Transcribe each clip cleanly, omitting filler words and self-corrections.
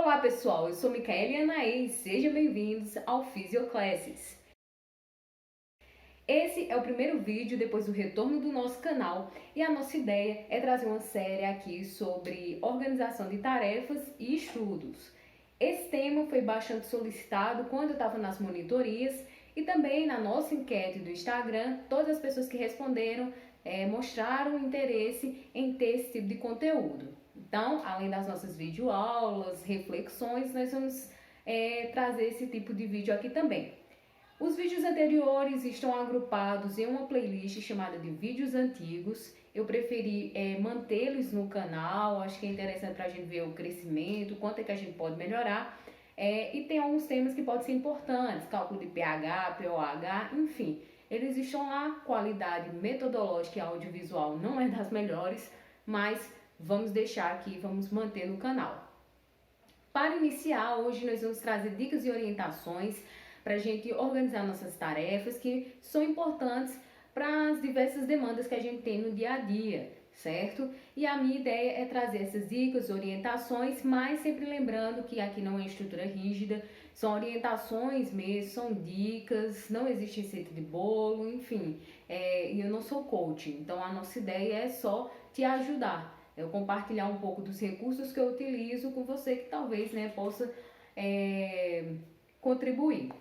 Olá pessoal, eu sou Micaela Anaí e sejam bem-vindos ao Physioclasses. Esse é o primeiro vídeo depois do retorno do nosso canal e a nossa ideia é trazer uma série aqui sobre organização de tarefas e estudos. Esse tema foi bastante solicitado quando eu estava nas monitorias e também na nossa enquete do Instagram. Todas as pessoas que responderam mostraram interesse em ter esse tipo de conteúdo. Então, além das nossas videoaulas, reflexões, nós vamos trazer esse tipo de vídeo aqui também. Os vídeos anteriores estão agrupados em uma playlist chamada de vídeos antigos. Eu preferi mantê-los no canal, acho que é interessante para a gente ver o crescimento, quanto é que a gente pode melhorar. E tem alguns temas que podem ser importantes, cálculo de pH, pOH, enfim. Eles estão lá, qualidade metodológica e audiovisual não é das melhores, mas vamos deixar aqui, vamos manter no canal. Para iniciar, hoje nós vamos trazer dicas e orientações para a gente organizar nossas tarefas que são importantes para as diversas demandas que a gente tem no dia a dia, certo? E a minha ideia é trazer essas dicas, orientações, mas sempre lembrando que aqui não é estrutura rígida, são orientações mesmo, são dicas, não existe receita de bolo, enfim. E eu não sou coach, então a nossa ideia é só te ajudar. Eu compartilhar um pouco dos recursos que eu utilizo com você que talvez possa contribuir.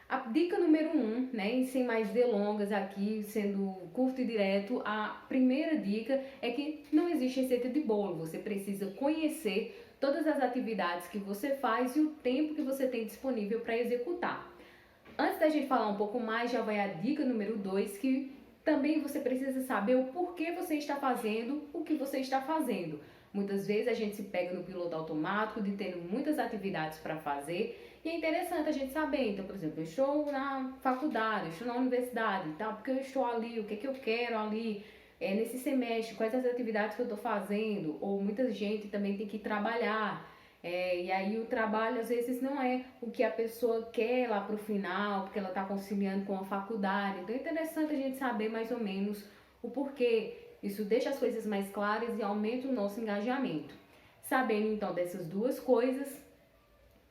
A dica número 1, e sem mais delongas aqui, sendo curto e direto, a primeira dica é que não existe receita de bolo. Você precisa conhecer todas as atividades que você faz e o tempo que você tem disponível para executar. Antes da gente falar um pouco mais, já vai a dica número 2, que também você precisa saber o porquê você está fazendo o que você está fazendo. Muitas vezes a gente se pega no piloto automático de ter muitas atividades para fazer e é interessante a gente saber. Então, por exemplo, eu estou na faculdade, eu estou na universidade, tá? Porque eu estou ali, o que é que eu quero ali nesse semestre, quais as atividades que eu estou fazendo, ou muita gente também tem que trabalhar. E aí o trabalho às vezes não é o que a pessoa quer lá para o final, porque ela está conciliando com a faculdade. Então é interessante a gente saber mais ou menos o porquê. Isso deixa as coisas mais claras e aumenta o nosso engajamento. Sabendo então dessas duas coisas,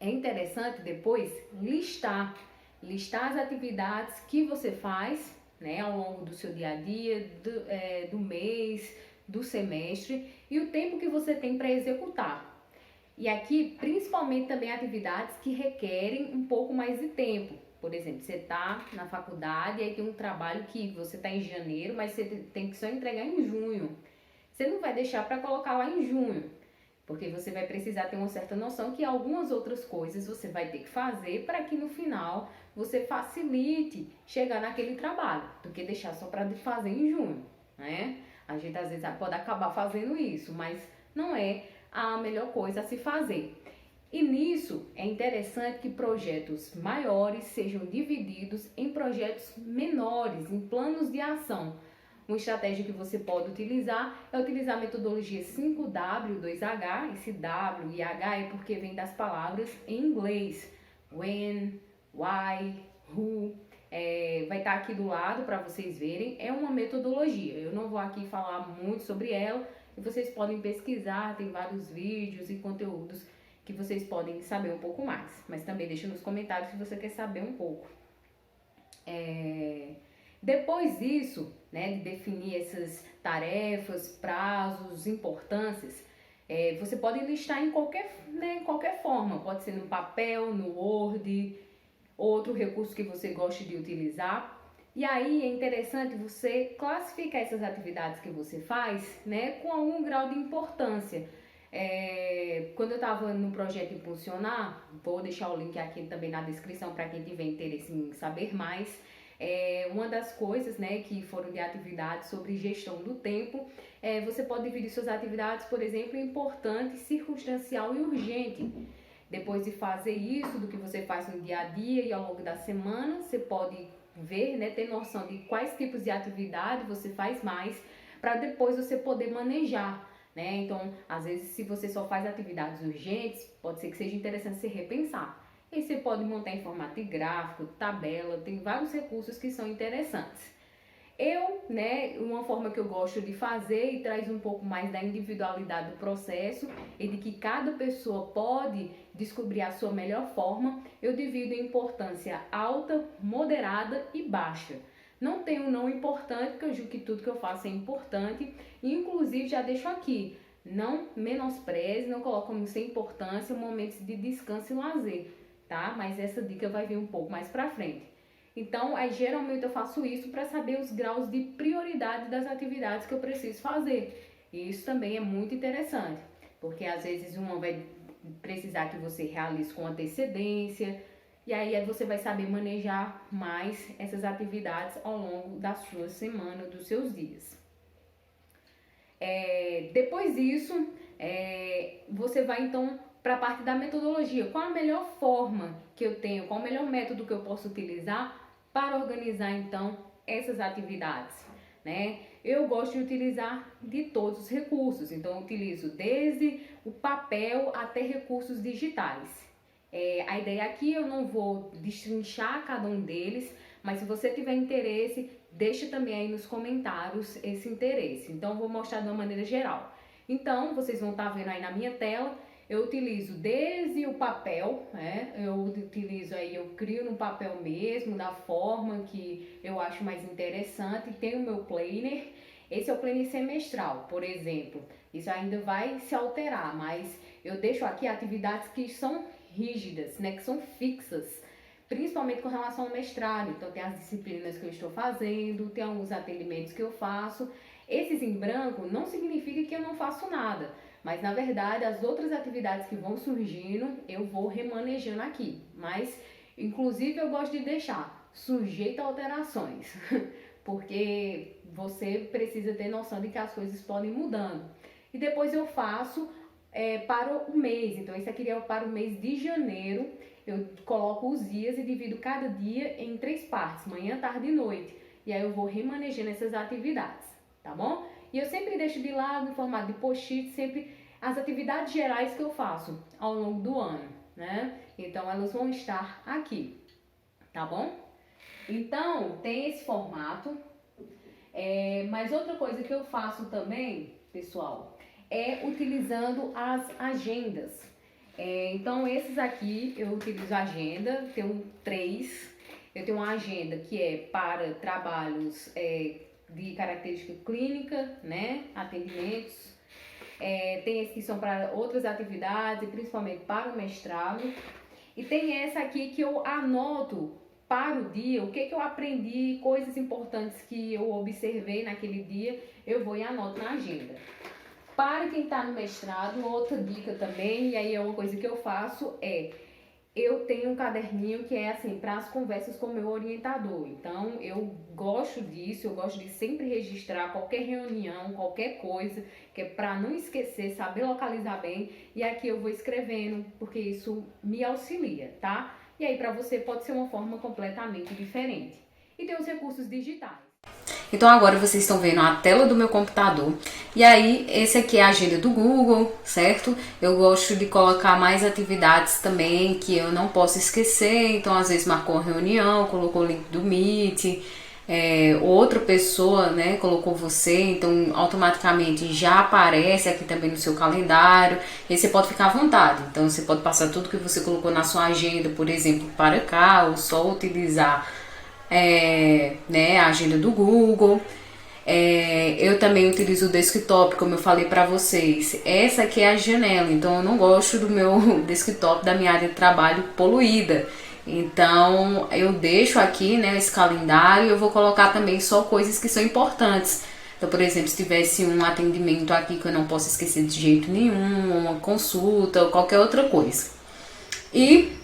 é interessante depois listar as atividades que você faz ao longo do seu dia a dia, do mês, do semestre e o tempo que você tem para executar. E aqui, principalmente também atividades que requerem um pouco mais de tempo. Por exemplo, você está na faculdade e aí tem um trabalho que você está em janeiro, mas você tem que só entregar em junho. Você não vai deixar para colocar lá em junho, porque você vai precisar ter uma certa noção que algumas outras coisas você vai ter que fazer para que no final você facilite chegar naquele trabalho, do que deixar só para fazer em junho, né? A gente às vezes pode acabar fazendo isso, mas não é a melhor coisa a se fazer. E nisso é interessante que projetos maiores sejam divididos em projetos menores, em planos de ação. Uma estratégia que você pode utilizar é utilizar a metodologia 5W2H. Esse W e H é porque vem das palavras em inglês. When, why, who. Vai estar aqui do lado para vocês verem. É uma metodologia. Eu não vou aqui falar muito sobre ela. E vocês podem pesquisar, tem vários vídeos e conteúdos que vocês podem saber um pouco mais. Mas também deixa nos comentários se você quer saber um pouco. Depois disso, de definir essas tarefas, prazos, importâncias, você pode listar em qualquer forma. Pode ser no papel, no Word, outro recurso que você goste de utilizar. E aí é interessante você classificar essas atividades que você faz com algum grau de importância. Quando eu estava no projeto Impulsionar, vou deixar o link aqui também na descrição para quem tiver interesse em saber mais. Uma das coisas que foram de atividades sobre gestão do tempo, você pode dividir suas atividades, por exemplo, em importante, circunstancial e urgente. Depois de fazer isso, do que você faz no dia a dia e ao longo da semana, você pode ver, ter noção de quais tipos de atividade você faz mais, para depois você poder manejar, Então, às vezes, se você só faz atividades urgentes, pode ser que seja interessante você repensar. E você pode montar em formato de gráfico, tabela, tem vários recursos que são interessantes. Uma forma que eu gosto de fazer e traz um pouco mais da individualidade do processo e de que cada pessoa pode descobrir a sua melhor forma, eu divido em importância alta, moderada e baixa. Não tenho não importante, porque eu julgo que tudo que eu faço é importante, e inclusive já deixo aqui, não menospreze, não coloque como sem importância momentos de descanso e lazer, tá? Mas essa dica vai vir um pouco mais pra frente. Então, geralmente eu faço isso para saber os graus de prioridade das atividades que eu preciso fazer. E isso também é muito interessante, porque às vezes uma vai precisar que você realize com antecedência, e aí você vai saber manejar mais essas atividades ao longo da sua semana, dos seus dias. Depois disso, você vai então para a parte da metodologia. Qual a melhor forma que eu tenho, qual o melhor método que eu posso utilizar para organizar então essas atividades, né? Eu gosto de utilizar de todos os recursos, então eu utilizo desde o papel até recursos digitais. A ideia aqui, eu não vou destrinchar cada um deles, mas se você tiver interesse, deixe também aí nos comentários esse interesse. Então eu vou mostrar de uma maneira geral. Então vocês vão estar vendo aí na minha tela. Eu utilizo desde o papel, né? Eu crio no papel mesmo, da forma que eu acho mais interessante. Tem o meu planner, esse é o planner semestral, por exemplo. Isso ainda vai se alterar, mas eu deixo aqui atividades que são rígidas, né? Que são fixas, principalmente com relação ao mestrado. Então tem as disciplinas que eu estou fazendo, tem alguns atendimentos que eu faço. Esses em branco não significa que eu não faço nada, mas na verdade as outras atividades que vão surgindo eu vou remanejando aqui. Mas inclusive eu gosto de deixar sujeito a alterações, porque você precisa ter noção de que as coisas podem mudando. E depois eu faço para o mês. Então esse aqui é para o mês de janeiro. Eu coloco os dias e divido cada dia em 3 partes, manhã, tarde e noite. E aí eu vou remanejando essas atividades, tá bom? E eu sempre deixo de lado, em formato de post-it, sempre as atividades gerais que eu faço ao longo do ano, né? Então elas vão estar aqui, tá bom? Então tem esse formato. Mas outra coisa que eu faço também, pessoal, é utilizando as agendas. Então esses aqui eu utilizo agenda, tenho 3. Eu tenho uma agenda que é para trabalhos de característica clínica, né, atendimentos. Tem esses que são para outras atividades, principalmente para o mestrado. E tem essa aqui que eu anoto para o dia, o que eu aprendi, coisas importantes que eu observei naquele dia, eu vou e anoto na agenda. Para quem está no mestrado, outra dica também, e aí é uma coisa que eu faço, eu tenho um caderninho que é assim, para as conversas com o meu orientador. Então eu gosto disso, eu gosto de sempre registrar qualquer reunião, qualquer coisa, que é para não esquecer, saber localizar bem. E aqui eu vou escrevendo, porque isso me auxilia, tá? E aí para você pode ser uma forma completamente diferente. E tem os recursos digitais. Então agora vocês estão vendo a tela do meu computador. E aí esse aqui é a agenda do Google, certo? Eu gosto de colocar mais atividades também que eu não posso esquecer. Então às vezes marcou uma reunião, colocou o link do Meet, outra pessoa, né, colocou você, então automaticamente já aparece aqui também no seu calendário. E você pode ficar à vontade. Então você pode passar tudo que você colocou na sua agenda, por exemplo, para cá, ou só utilizar a agenda do Google. Eu também utilizo o desktop, como eu falei para vocês. Essa aqui é a janela, então eu não gosto do meu desktop, da minha área de trabalho poluída. Então eu deixo aqui, né, esse calendário. Eu vou colocar também só coisas que são importantes. Então, por exemplo, se tivesse um atendimento aqui que eu não posso esquecer de jeito nenhum, uma consulta ou qualquer outra coisa. E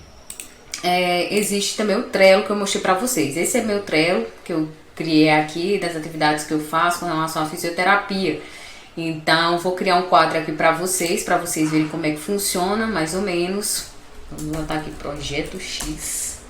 existe também o Trello que eu mostrei pra vocês. Esse é meu Trello que eu criei aqui, das atividades que eu faço com relação à fisioterapia. Então vou criar um quadro aqui pra vocês verem como é que funciona, mais ou menos. Vamos botar aqui Projeto X.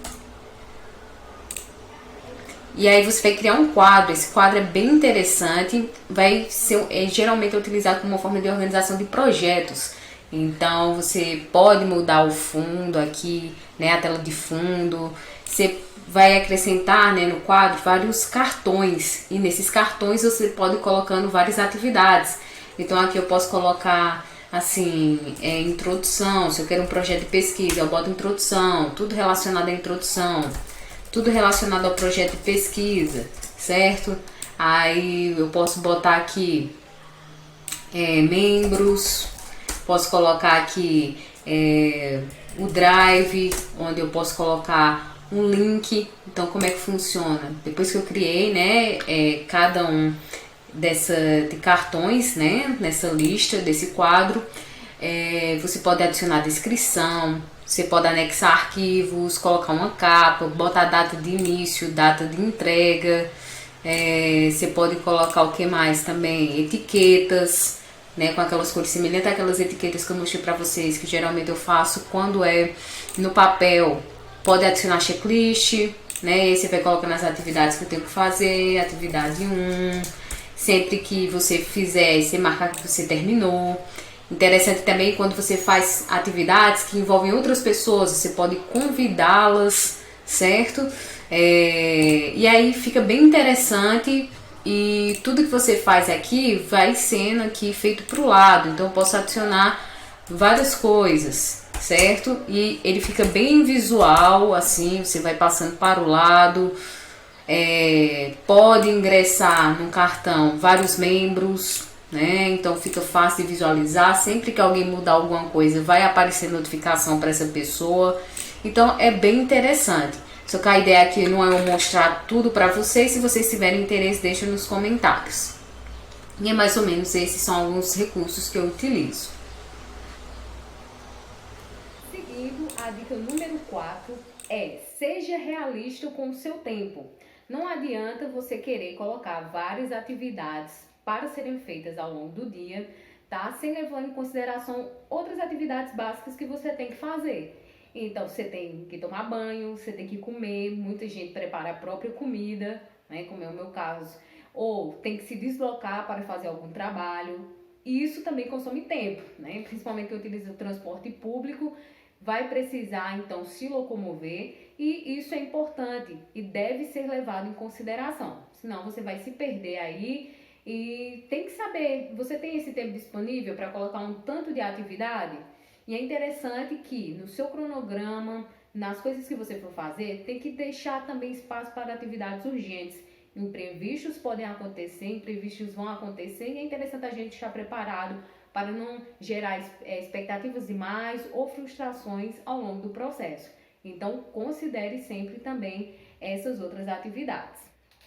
E aí você vai criar um quadro. Esse quadro é bem interessante, vai ser geralmente utilizado como uma forma de organização de projetos. Então você pode mudar o fundo aqui, né, a tela de fundo. você vai acrescentar, né, no quadro vários cartões, e nesses cartões você pode ir colocando várias atividades. Então aqui eu posso colocar assim, introdução, se eu quero um projeto de pesquisa, eu boto introdução, tudo relacionado à introdução, tudo relacionado ao projeto de pesquisa, certo? Aí eu posso botar aqui membros, posso colocar aqui o drive, onde eu posso colocar um link. Então como é que funciona? Depois que eu criei, né, cada um de cartões, né, nessa lista, desse quadro, você pode adicionar descrição, você pode anexar arquivos, colocar uma capa, botar data de início, data de entrega, você pode colocar o que mais também? Etiquetas, né, com aquelas cores semelhantes àquelas etiquetas que eu mostrei para vocês, que geralmente eu faço quando é no papel. Pode adicionar checklist, né, você vai colocando as atividades que eu tenho que fazer, atividade 1, sempre que você fizer, você marcar que você terminou. Interessante também quando você faz atividades que envolvem outras pessoas, você pode convidá-las, certo? E aí fica bem interessante, e tudo que você faz aqui vai sendo aqui feito para o lado. Então eu posso adicionar várias coisas, certo? E ele fica bem visual, assim, você vai passando para o lado. Pode ingressar no cartão vários membros, né? Então fica fácil de visualizar. Sempre que alguém mudar alguma coisa, vai aparecer notificação para essa pessoa. Então é bem interessante. Só que a ideia aqui não é eu mostrar tudo para vocês. Se vocês tiverem interesse, deixa nos comentários. E é mais ou menos esses são alguns recursos que eu utilizo. Seguindo, a dica número 4 é: seja realista com o seu tempo. Não adianta você querer colocar várias atividades para serem feitas ao longo do dia, tá? Sem levar em consideração outras atividades básicas que você tem que fazer. Então, você tem que tomar banho, você tem que comer, muita gente prepara a própria comida, né, como é o meu caso, ou tem que se deslocar para fazer algum trabalho. E isso também consome tempo, né? Principalmente quem utiliza o transporte público, vai precisar então se locomover, e isso é importante e deve ser levado em consideração. Senão você vai se perder aí, e tem que saber, você tem esse tempo disponível para colocar um tanto de atividade? E é interessante que no seu cronograma, nas coisas que você for fazer, tem que deixar também espaço para atividades urgentes. Imprevistos podem acontecer, imprevistos vão acontecer, e é interessante a gente estar preparado para não gerar expectativas demais ou frustrações ao longo do processo. Então, considere sempre também essas outras atividades.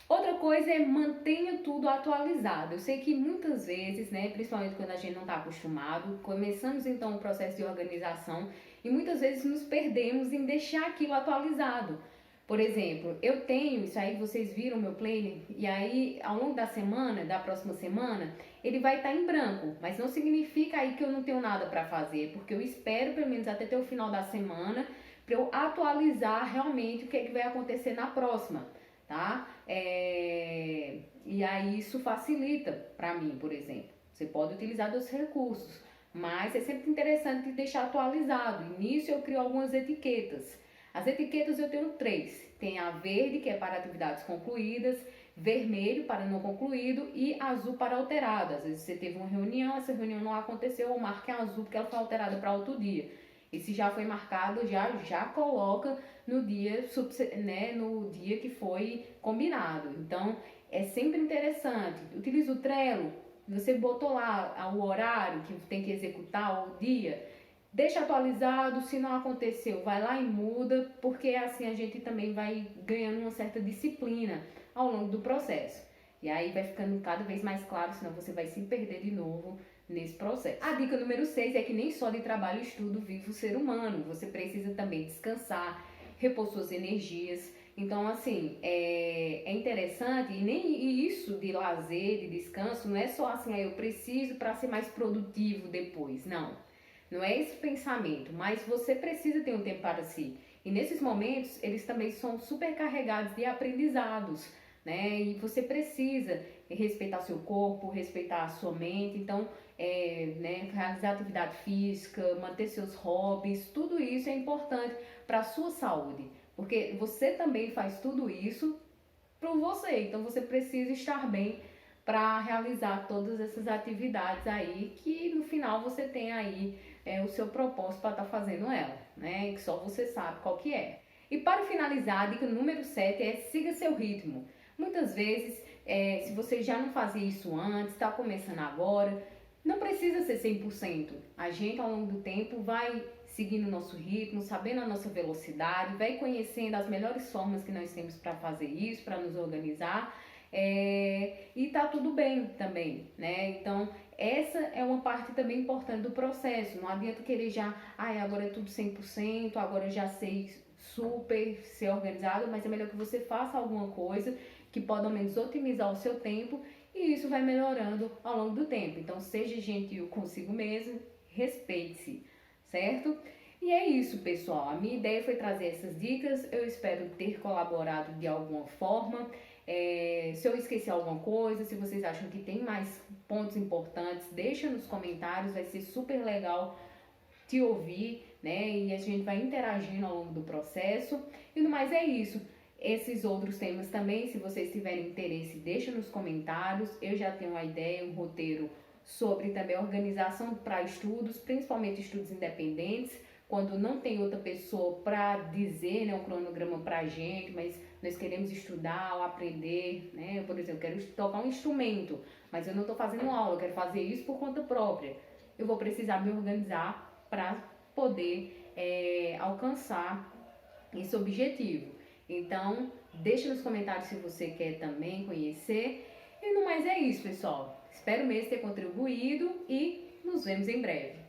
Outra coisa é mantenha tudo atualizado. Eu sei que muitas vezes, né, principalmente quando a gente não está acostumado, começamos então o processo de organização e muitas vezes nos perdemos em deixar aquilo atualizado. Por exemplo, eu tenho, isso aí vocês viram meu planner, e aí ao longo da semana, da próxima semana, ele vai estar em branco, mas não significa aí que eu não tenho nada para fazer, porque eu espero pelo menos até o final da semana para eu atualizar realmente o que é que vai acontecer na próxima, tá? E aí isso facilita para mim, por exemplo. Você pode utilizar dos recursos, mas é sempre interessante deixar atualizado. Nisso eu crio algumas etiquetas. As etiquetas eu tenho 3. Tem a verde, que é para atividades concluídas, vermelho para não concluído e azul para alterado. Às vezes você teve uma reunião, essa reunião não aconteceu, eu marco em azul porque ela foi alterada para outro dia. E se já foi marcado, já coloca no dia, né, no dia que foi combinado. Então, é sempre interessante. Utiliza o Trello, você botou lá o horário que tem que executar, o dia, deixa atualizado. Se não aconteceu, vai lá e muda, porque assim a gente também vai ganhando uma certa disciplina ao longo do processo. E aí vai ficando cada vez mais claro, senão você vai se perder de novo nesse processo. A dica número 6 é que nem só de trabalho e estudo vive o ser humano. Você precisa também descansar, repor suas energias. Então, assim, é interessante, e nem isso de lazer, de descanso, não é só assim, eu preciso para ser mais produtivo depois. Não, não é esse pensamento, mas você precisa ter um tempo para si. E nesses momentos, eles também são supercarregados de aprendizados, né? E você precisa respeitar seu corpo, respeitar a sua mente. Então, né, realizar atividade física, manter seus hobbies, tudo isso é importante para a sua saúde, Porque você também faz tudo isso por você, então você precisa estar bem para realizar todas essas atividades aí, que no final você tem aí o seu propósito para estar fazendo ela, né? Que só você sabe qual que é. E para finalizar, a dica número 7 é siga seu ritmo. Muitas vezes, se você já não fazia isso antes, está começando agora, não precisa ser 100%. A gente, ao longo do tempo, vai seguindo o nosso ritmo, sabendo a nossa velocidade, vai conhecendo as melhores formas que nós temos para fazer isso, para nos organizar. E tá tudo bem também, né? Então, essa é uma parte também importante do processo. Não adianta querer já, agora é tudo 100%, agora eu já sei super ser organizado, mas é melhor que você faça alguma coisa que pode ao menos otimizar o seu tempo e isso vai melhorando ao longo do tempo. Então, seja gentil consigo mesmo, respeite-se, certo? E é isso, pessoal. A minha ideia foi trazer essas dicas. Eu espero ter colaborado de alguma forma. Se eu esqueci alguma coisa, se vocês acham que tem mais pontos importantes, deixa nos comentários, vai ser super legal te ouvir, né? E a gente vai interagindo ao longo do processo. E no mais é isso. Esses outros temas também, se vocês tiverem interesse, deixa nos comentários. Eu já tenho uma ideia, um roteiro sobre também organização para estudos, principalmente estudos independentes, quando não tem outra pessoa para dizer, né, um cronograma para a gente, mas nós queremos estudar ou aprender, né? Por exemplo, eu quero tocar um instrumento, mas eu não estou fazendo aula, eu quero fazer isso por conta própria. Eu vou precisar me organizar para poder alcançar esse objetivo. Então, deixa nos comentários se você quer também conhecer. E no mais é isso, pessoal. Espero mesmo ter contribuído e nos vemos em breve.